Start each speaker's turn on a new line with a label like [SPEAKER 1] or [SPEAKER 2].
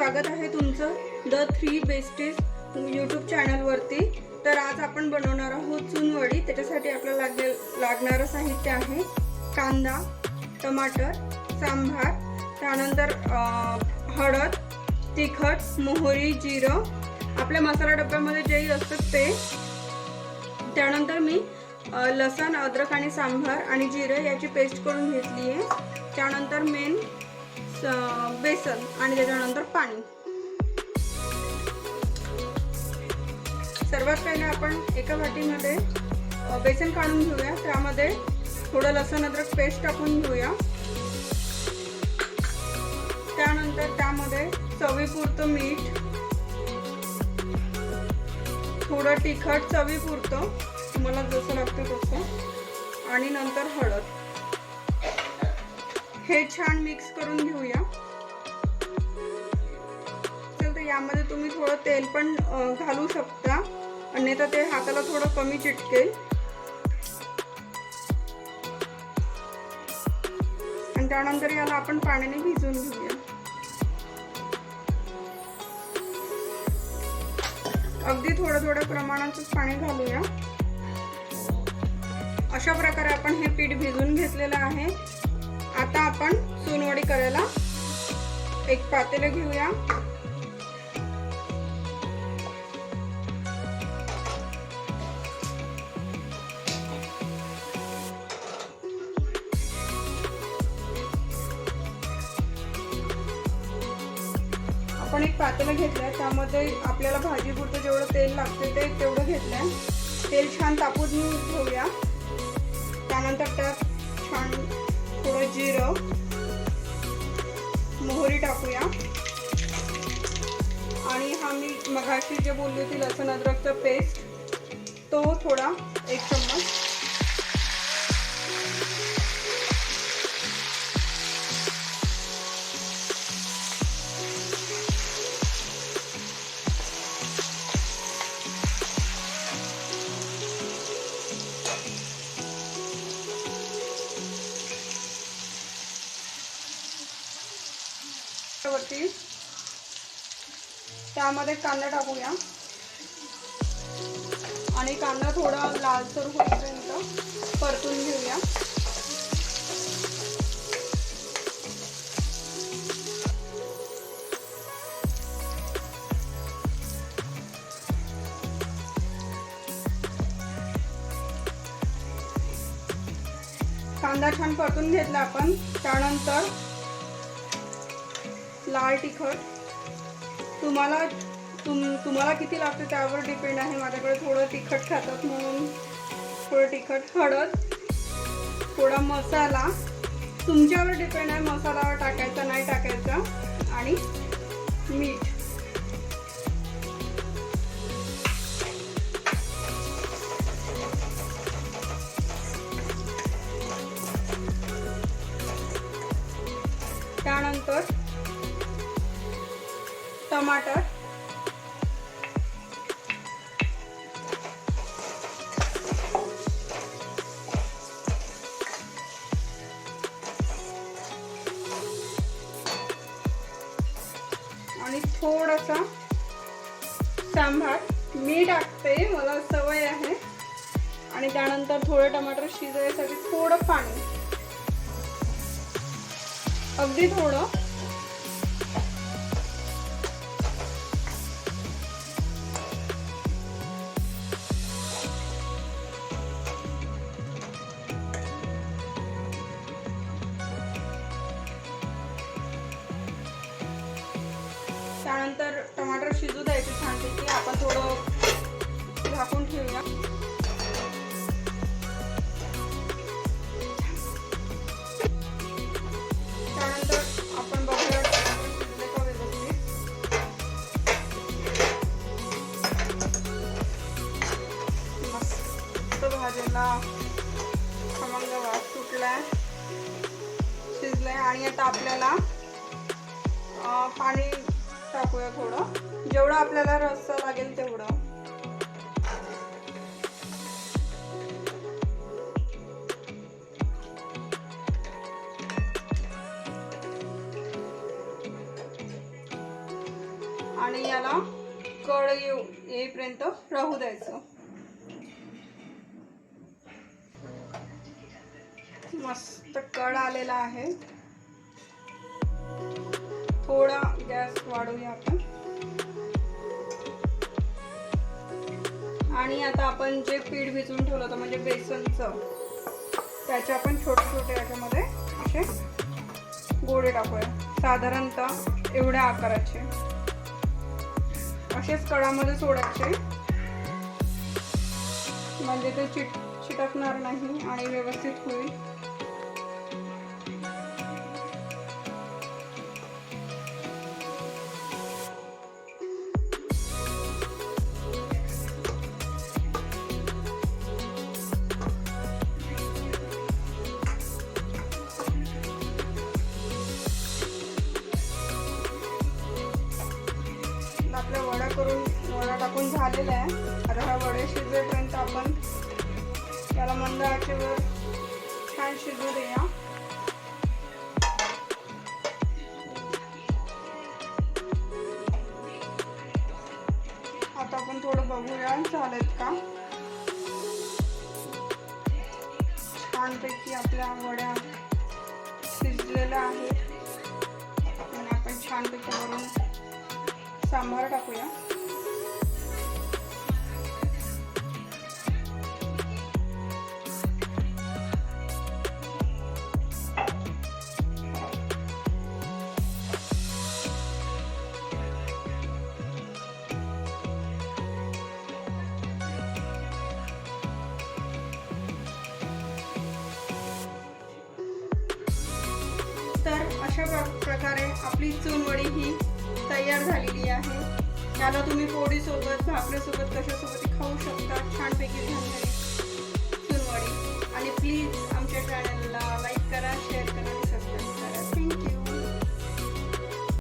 [SPEAKER 1] स्वागत आहे तुमचं द 3 बेस्टेस्ट यूट्यूब चॅनलवरती। तर आज आपण बनवणार आहोत चुनवडी। त्याच्यासाठी आपल्याला लागणारं साहित्य आहे कांदा, टमाटर, सांबार, त्यानंतर हळद, तिखट, मोहरी, जिरं, आपल्या मसाला डब्यामध्ये जेही असतं ते। त्यानंतर मी लसण, अद्रक आणि सांबार आणि जिरं याची पेस्ट करून घेतली आहे। त्यानंतर मेन बेसन आणि त्याच्यानंतर पाणी। सर्वात पहिले आपण एका वाटीमध्ये बेसन काढून घेऊया। त्यामध्ये थोडं लसण अद्रक पेस्ट टाकून घेऊया। त्यानंतर त्यामध्ये चवीपुरतं मीठ, थोडं तिखट चवीपुरतं, तुम्हाला जसं लागतं तसं, आणि नंतर हळद। हे छान मिक्स करून घेऊया। तर यामध्ये तुम्ही थोडं तेल पण घालू शकता, अन्यथा ते हाताला थोडं कमी चिटकेल। आणि त्यानंतर याला आपण पाण्याने भिजवून घेऊया। अगदी थोडं प्रमाणातच पाणी घालूया। अशा प्रकारे आपण हे पीठ भिजवून घेतलेलं आहे। आता आपण चुनवडी करायला एक पातेलं घेऊया। आपण एक पातेलं घेतलंय, त्यामध्ये आपल्याला भाजीपुरतं जेवढं तेल लागतं ते तेवढं घेतलंय। तेल छान तापून घेऊया। त्यानंतर त्यात छान थोडं जिरं, मोहरी टाकूया, आणि हा मी मगाशी जे बोलली होती लसण अद्रकचा पेस्ट, तो थोडा 1 चम्मच। वरती त्यामध्ये कांदा टाकूया आणि कांदा थोडा लालसर होईपर्यंत परतून घेऊया। कांदा छान परतून घेतला आपण। त्यानंतर लाल तिखट, तुम्हाला किती लागतं त्यावर डिपेंड आहे। माझ्याकडे थोडं तिखट खातात म्हणून थोडं तिखट। हळद, थोडा मसाला, तुमच्यावर डिपेंड आहे मसाला टाकायचा नाही टाकायचा, आणि मीठ। त्यानंतर टमाटर, आणि थोडासा सांबार। मी टाकते, मला सवय आहे। आणि त्यानंतर थोडं टमाटर शिजवायसाठी थोडं पाणी, अगदी थोडं। त्यानंतर टमाटर शिजू द्यायचे छानपैकी। आपण थोडं झाकून ठेवूया। त्यानंतर आपण बघूया टमाटर शिजले का व्यवस्थित। मस्त भाजीला खमंग वास सुटलाय, शिजलाय। आणि आता आपल्याला पाणी टाकूया थोडं, जेवढं आपल्याला रस्सा लागेल तेवढं। आणि याला कळ येईपर्यंत राहू द्यायचं. मस्त कळ आलेला आहे. थोडा गॅस वाढवूया आपण. आणि आता आपण जे पीठ भिजवून ठेवलं होतं म्हणजे बेसनचं, त्याचे आपण छोटे छोटे याच्यामध्ये असे गोळे टाकूया. साधारणतः एवढ्या आकाराचे असेच कडामध्ये सोडायचे, म्हणजे ते चिटकणार नाही आणि व्यवस्थित होईल. आपल्या वडा टाकून झालेला आहे. आता हा वडे शिजेपर्यंत आपण त्याला मंद आचेवर छान शिजू देऊया. आता आपण थोडं बघूया झालेत का. छानपैकी आपल्या वड्या शिजलेल्या आहेत आणि आपण छानपैकी वरून सांबार टाकूया. तर अशा प्रकारे आपली चुनवडी ही तयार झालेली आहे. याला तुम्ही पोळीसोबत भाकरीसोबत कशा